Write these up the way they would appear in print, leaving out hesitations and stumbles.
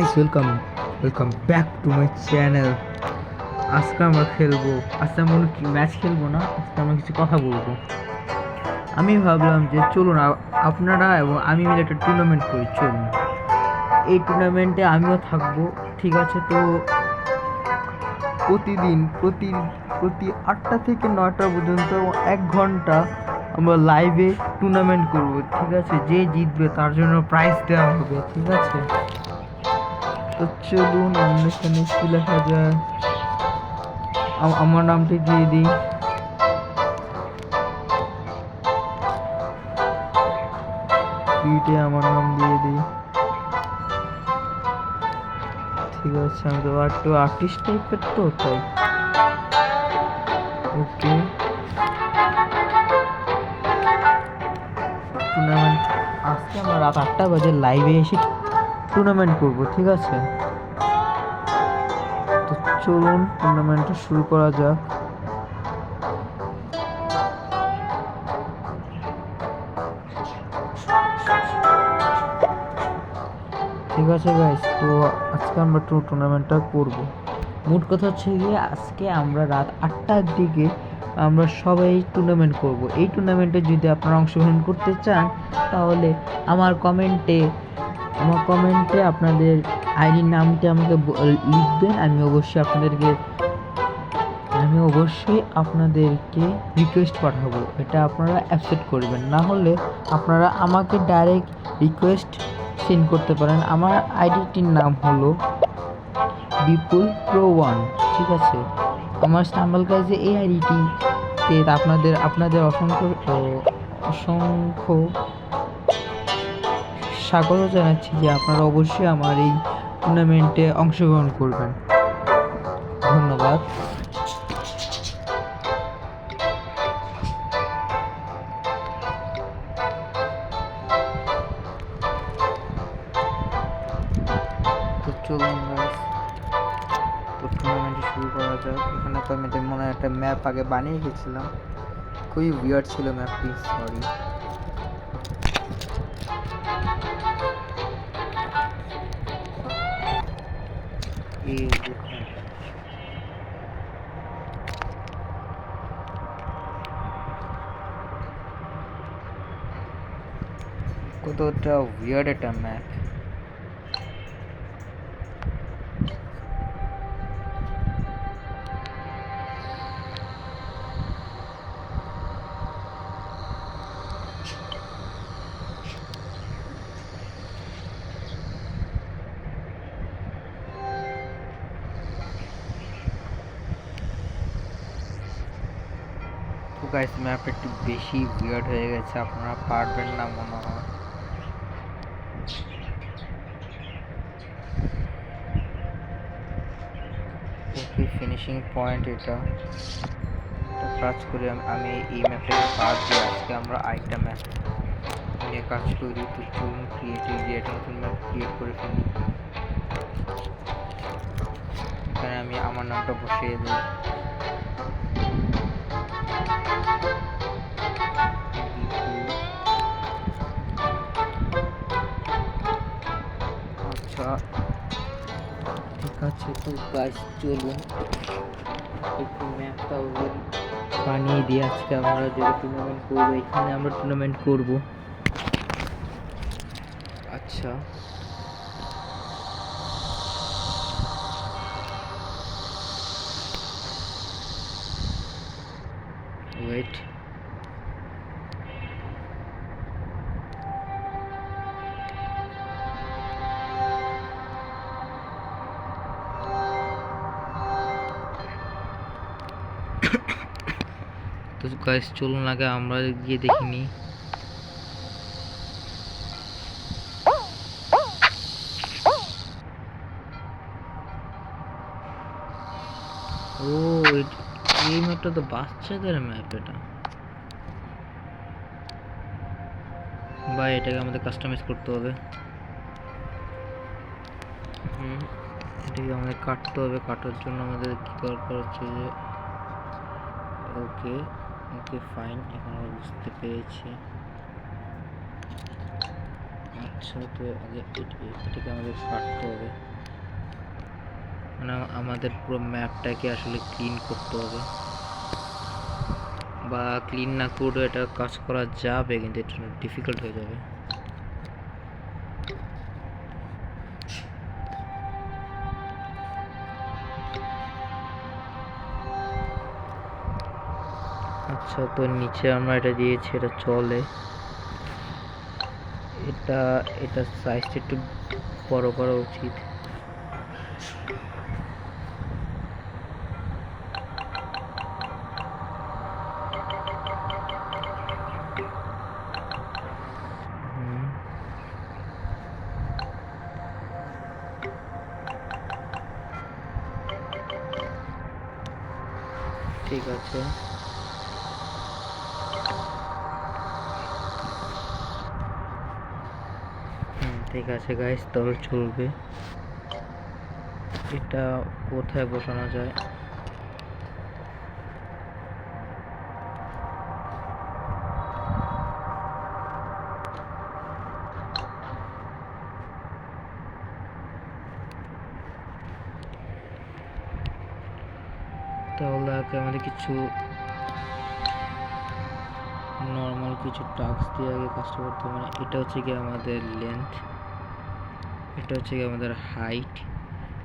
Guys, welcome back to my channel. আজকে আমরা খেলবো, আজকে আমরা ম্যাচ খেলবো না, আজকে আমরা কিছু কথা বলবো। আমি ভাবলাম যে চলুন আপনারা এবং আমি মিলে একটা টুর্নামেন্ট করি। চলুন, এই টুর্নামেন্টে আমিও থাকবো, ঠিক আছে? তো প্রতিদিন প্রতি 8টা থেকে 9টা পর্যন্ত 1 ঘন্টা আমরা লাইভে টুর্নামেন্ট করব, ঠিক আছে? যে জিতবে তার জন্য প্রাইজ দেওয়া হবে, ঠিক আছে? তো চলুন, আমরা এখানে কি লেখা যায়, আমার নামটি দিয়ে দিই। টুইটে আমার নাম দিয়ে দিই, ঠিক আছে? আমি তো একটু আর্টিস্ট টাইপের, তো তাই ওকে। টুর্নামেন্ট আজকে আমরা রাত 8টা বাজে লাইভে এসে টুর্নামেন্ট করব, ঠিক আছে? তো চলুন টুর্নামেন্টটা শুরু করা যাক। ঠিক আছে গাইস, তো আজকে আমরা টুর্নামেন্টটা করব। মোট কথা হচ্ছে গিয়ে আজকে আমরা রাত 8টার দিকে আমরা সবাই টুর্নামেন্ট করব। এই টুর্নামেন্টে যদি আপনারা অংশগ্রহণ করতে চান তাহলে আমার কমেন্টে আপনাদের আইডির নামটি আমাকে লিখবেন। আমি অবশ্যই আপনাদেরকে রিকোয়েস্ট পাঠাবো, এটা আপনারা অ্যাকসেপ্ট করবেন। না হলে আপনারা আমাকে ডাইরেক্ট রিকোয়েস্ট সেন্ড করতে পারেন। আমার আইডিটির নাম হলো বিপুল প্রো 1, ঠিক আছে? আমার স্টাম্বল কাজে এই আইডিটিতে আপনাদের অসংখ্য স্বাগত জানাচ্ছি যে আপনারা অবশ্যই আমার এই টুর্নামেন্টে অংশগ্রহণ করবেন। ধন্যবাদ। তো চলুন গাইস, তো টুর্নামেন্টে শুরু করা যাক। এখানে তো আমি মনে হয় একটা ম্যাপ আগে বানিয়ে গেছিলাম, খুবই উইয়ার্ড ছিল ম্যাপটি, সরি। এই দেখুন, কতটা উইয়ার্ড একটা ম্যাপ। গাইস, ম্যাপ একটু বেশি উইয়ার্ড হয়ে গেছে, আপনারা পারবেন না মনে হয়। ওকে, ফিনিশিং পয়েন্ট এটা কাজ করে আমি এই ম্যাপে বাদ দিয়ে আজকে আমরা আরেকটা ম্যাপ নিয়ে কাজ করি। তো চলুন ক্রিয়েটিভ দিয়ে একটা নতুন ম্যাপ ক্রিয়েট করে ফেলি। এখানে আমি আমার নামটা বসিয়ে দিই। আচ্ছা, ঠিক আছে। তো গাইস চলুন একটু ম্যাপটা বানিয়ে দিয়ে আজকে আমরা যে টুর্নামেন্ট করবো, এখানে আমরা টুর্নামেন্ট করব। আচ্ছা, ওয়েট, তো গাইস চলুন আগে আমরা গিয়ে দেখিনি। ও, এই ম্যাপটা তো বাচ্চাদের ম্যাপ, এটা বা এটাকে আমাদের কাস্টমাইজ করতে হবে। এটাকে আমাদের কাটতে হবে। কাটার জন্য আমাদের কি দরকার হচ্ছে যে ওকে ফাইন, এখন আমরা বুঝতে পেরেছি। আচ্ছা, তো আগে এটাকে আমাদের কাটতে হবে, মানে আমাদের পুরো ম্যাপটাকে আসলে ক্লিন করতে হবে, বা ক্লিন না করে এটা কাজ করা যাবে কিন্তু এটা ডিফিকাল্ট হয়ে যাবে। আচ্ছা, তো নিচে আমরা এটা দিয়েছি, এটা চলে। এটা সাইজটা একটু বড় করা উচিত। ঠিক আছে, ঠিক আছে গাইস, তবে চলবে। এটা কোথায় বসানো যায়? তাহলে আগে আমাদের কিছু নর্মাল কিছু টাস্ক দিয়ে আগে কাজটা করতে হবে। মানে এটা হচ্ছে কি আমাদের লেন্থ, এটা হচ্ছে কি আমাদের হাইট।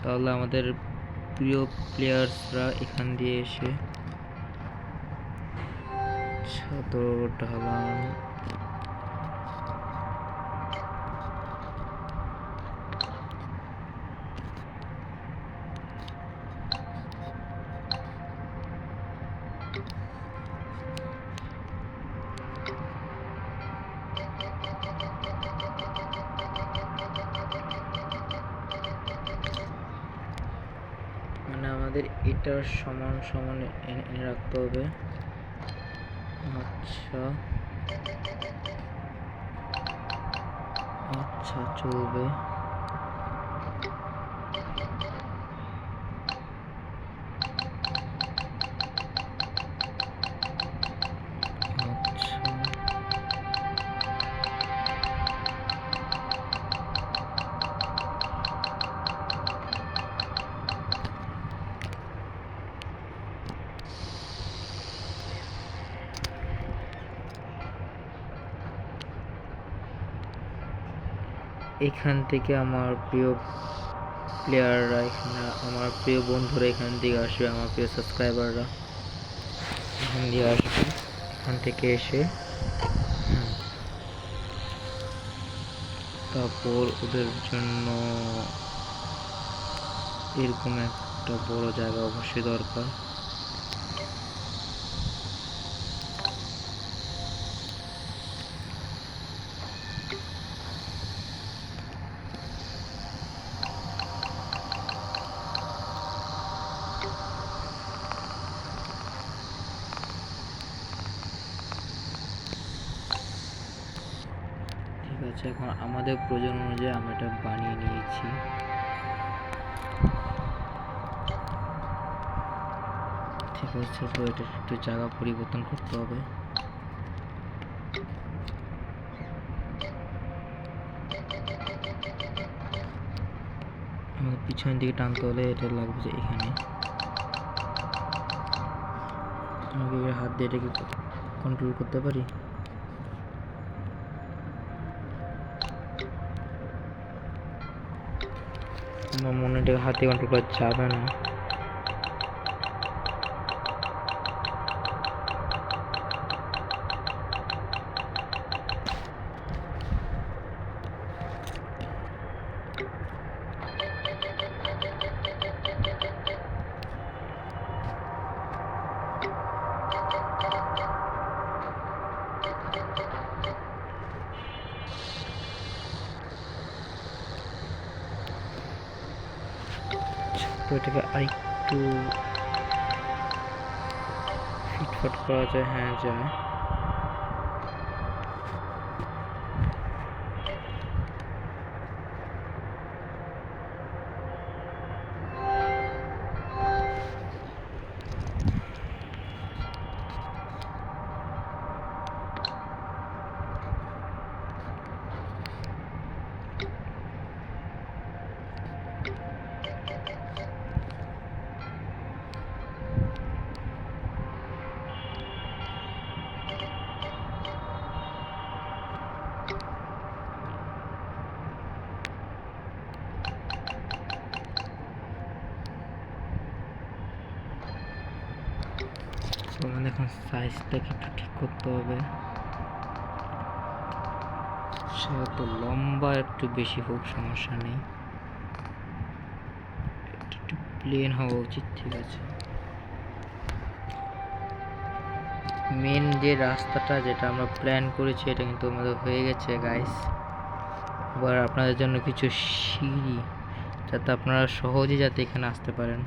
তাহলে আমাদের প্রিয় প্লেয়ার্সরা এখান দিয়ে এসে তো ঢালান, মানে আমাদের এটার সমান সমান এনে রাখতে হবে। আচ্ছা আচ্ছা, চলবে। আচ্ছা, এখান থেকে আমার প্রিয় প্লেয়াররা, এখানে আমার প্রিয় বন্ধুরা এখান থেকে আসবে, আমার প্রিয় সাবস্ক্রাইবাররা এখান দিয়ে আসবে। এখান থেকে এসে তারপর ওদের জন্য এরকম একটা বড় জায়গা অবশ্যই দরকার। ঠিক আছে, এখন আমাদের প্রয়োজন অনুযায়ী আমরা এটা বানিয়ে নিয়েছি। ঠিক আছে, তো এটা একটু জায়গা পরিবর্তন করতে হবে। আমাদের পিছনের দিকে টানতে হলে এটা লাগবে যে এখানে। আমাকে হাত দিয়ে এটাকে কন্ট্রোল করতে পারি। আমার মনে হয় এটাকে হাতে কন্ট্রোল করা যাবে না। তো এটাকে আরেকটু ফিটফাট করা যায়, হ্যাঁ যায়। তো আমাদের এখন সাইজটাকে একটু ঠিক করতে হবে। সেহেতু লম্বা একটু বেশি হোক, সমস্যা নেই, একটু প্লেন হওয়া উচিত। ঠিক আছে, মেন যে রাস্তাটা যেটা আমরা প্ল্যান করেছি এটা কিন্তু আমাদের হয়ে গেছে গাইস। এবার আপনাদের জন্য কিছু সিঁড়ি, যাতে আপনারা সহজে যাতে এখানে আসতে পারেন।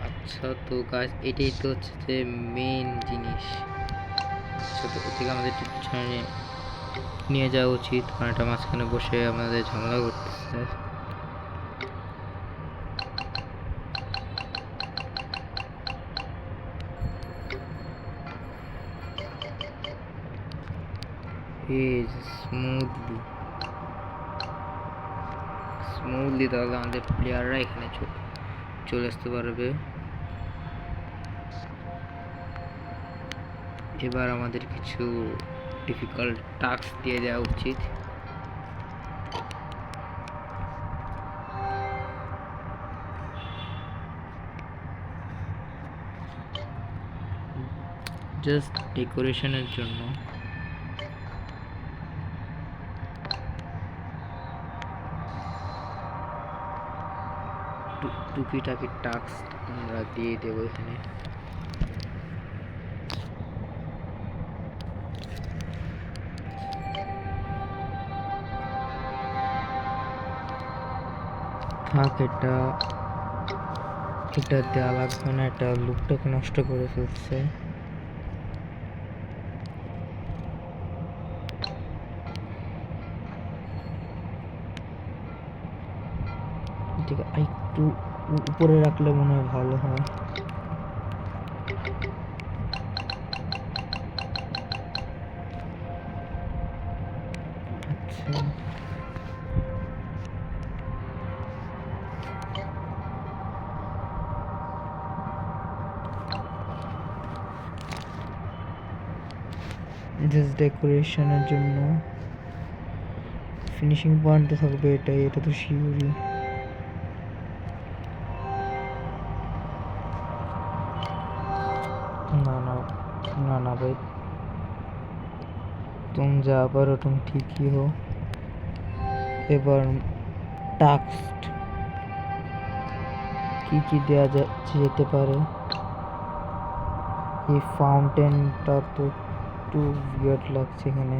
আচ্ছা, তো গাছ এটাই তো হচ্ছে যে মেন জিনিস। আচ্ছা, তো এর থেকে আমাদের একটু পিছনে নিয়ে যাওয়া উচিত, কারণ এটা মাঝখানে বসে আমাদের ঝামেলা করতেছে। স্মুথলি স্মুথলি তাহলে আমাদের প্লেয়াররা এখানে চলে আসতে পারবে। এবার আমাদের কিছু ডিফিকাল্ট টাস্ক দিয়ে দেওয়া উচিত। জাস্ট ডেকোরেশনের জন্য। টুকিটাকি টাস্ক আমরা দিয়ে দেবো এখানে। থাক, এটা দেওয়া লাগবে না, এটা লুকটাকে নষ্ট করে ফেলছে। এটাকে একটু উপরে রাখলে মনে হয় ভালো হয়। আচ্ছা, জাস্ট ডেকোরেশনের জন্য ফিনিশিং পয়েন্ট থাকবে এটাই, এটা তো শিওরই। না না না না भाई, तुम जहाँ पर हो तुम ठीक ही हो। এবার টাস্ক কি দেওয়া যেতে পারে? এই ফাউন্টেনটা তো একটু উইয়ার্ড লাগছে এখানে।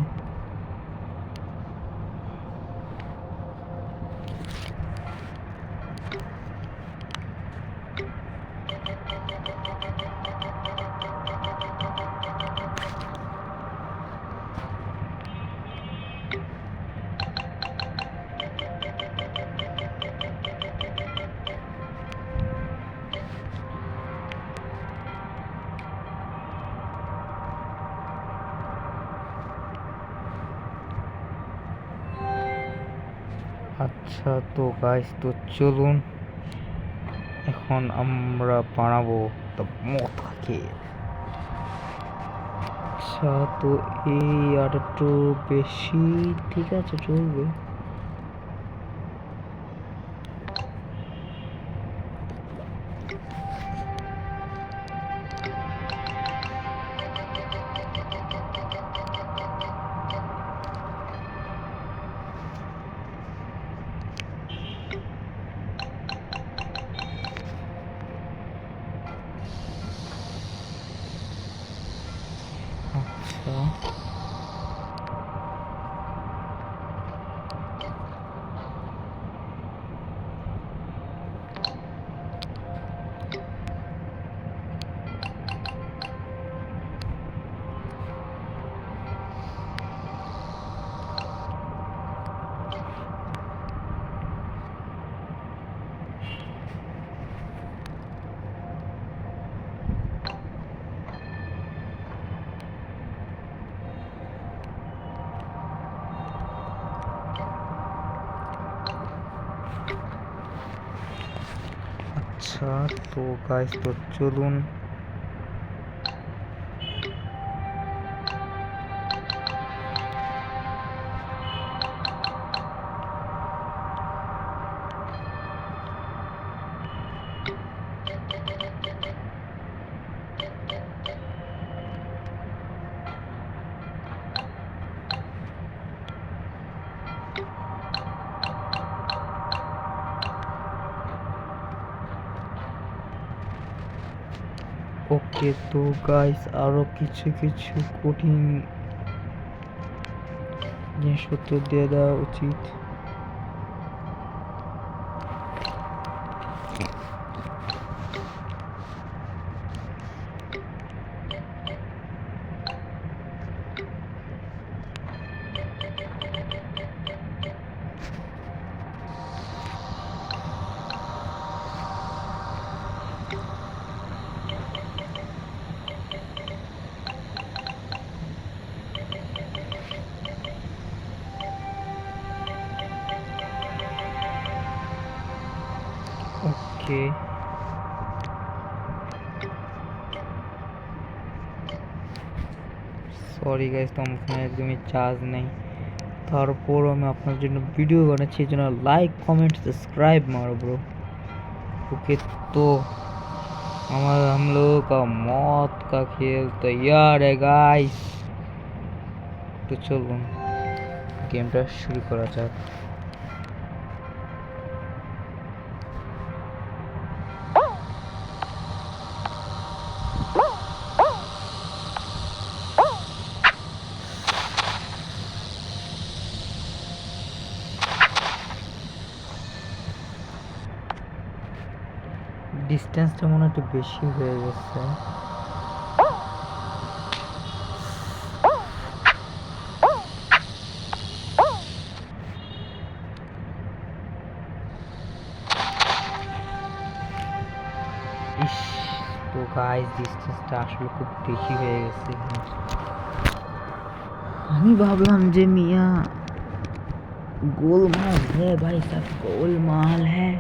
আচ্ছা, তো গাইস, তো চলুন এখন আমরা বানাবো মথাকে। আচ্ছা, তো এই আর একটু বেশি ঠিক আছে, চলবে। আচ্ছা, আচ্ছা, তো গাইস তো চলুন ওকে। তো গাইস আরো কিছু কিছু কঠিন জিনিসপত্র দিয়ে দেওয়া উচিত। ওকে, সরি গাইস, তো আমার ফোনে একদমই চার্জ নেই, তারপর আমি আপনার জন্য ভিডিও বানাচ্ছি, এই জন্য লাইক কমেंट सब्सक्राइब मारो ब्रो। ओके, तो हम लोगों का मौत का खेल तैयार है गाइस। तो चलो गेमটা শুরু করা যাক। ডিসটেন্সটা মনে একটু বেশি হয়ে গেছে। ইস, তো গাইস ডিসটেন্সটা আসলে খুব বেশি হয়ে গেছে। আমি ভাবলাম যে মিয়া গোলমাল है भाई साहब, गोलमाल है।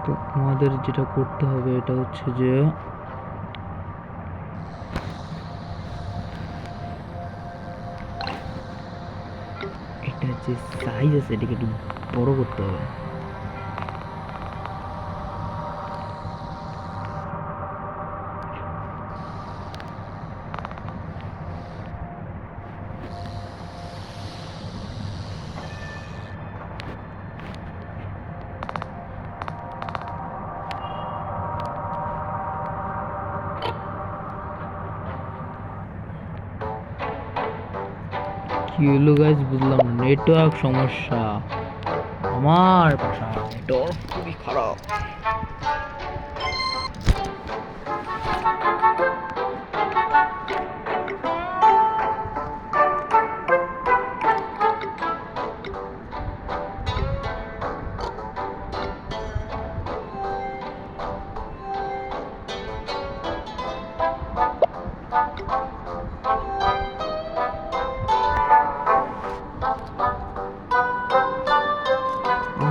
তো আমাদের যেটা করতে হবে এটা হচ্ছে যে এটা যে সাইজ আছে এটাকে একটু বড় করতে হবে। কি হলো গাইস বুঝলাম না, নেটওয়ার্ক সমস্যা, আমার বাসা নেটওয়ার্ক খুবই খারাপ।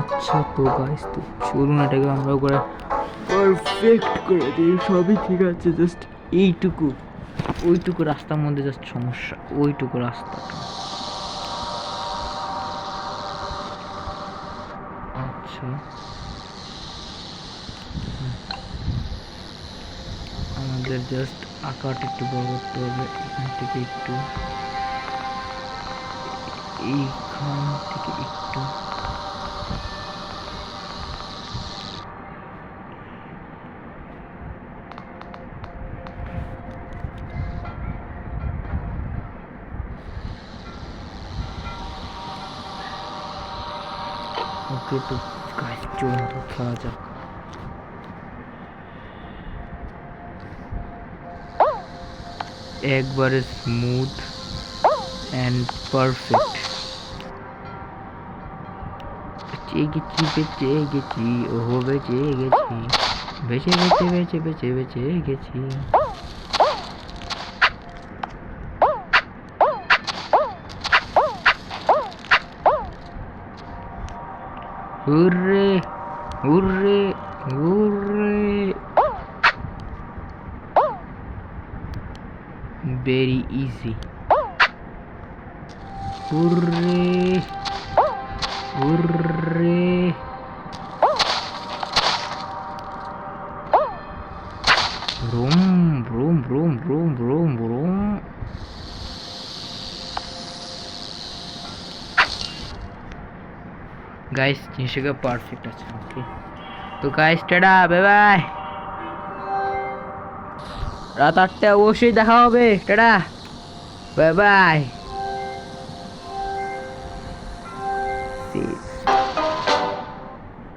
আচ্ছা, তো গাইস তো চলুন এটাকে আমরা করে পারফেক্ট করে দিই, সবই ঠিক আছে, জাস্ট এইটুকু ওইটুকু রাস্তার মধ্যে জাস্ট সমস্যা, ওইটুকু রাস্তাটা। আচ্ছা, আমাদের জাস্ট আকারটা একটু বড় করতে হবে, এখান থেকে একটু, এইখান থেকে একটু, ওকে। তো গাইস চলুন তো খেলা যাক। একবারে স্মুথ অ্যান্ড পারফেক্ট। বেঁচে গেছি, ওহো বেঁচে গেছি, বেঁচে বেঁচে বেঁচে বেঁচে বেঁচে গেছি। Hurray hurray hurray very easy hurray hurray vroom vroom vroom vroom vroom vroom guys জিনিসটা পারফেক্ট আছে ওকে তো গাইস টাটা বাই বাই রাত 8টায় অবশ্যই দেখা হবে টাটা বাই বাই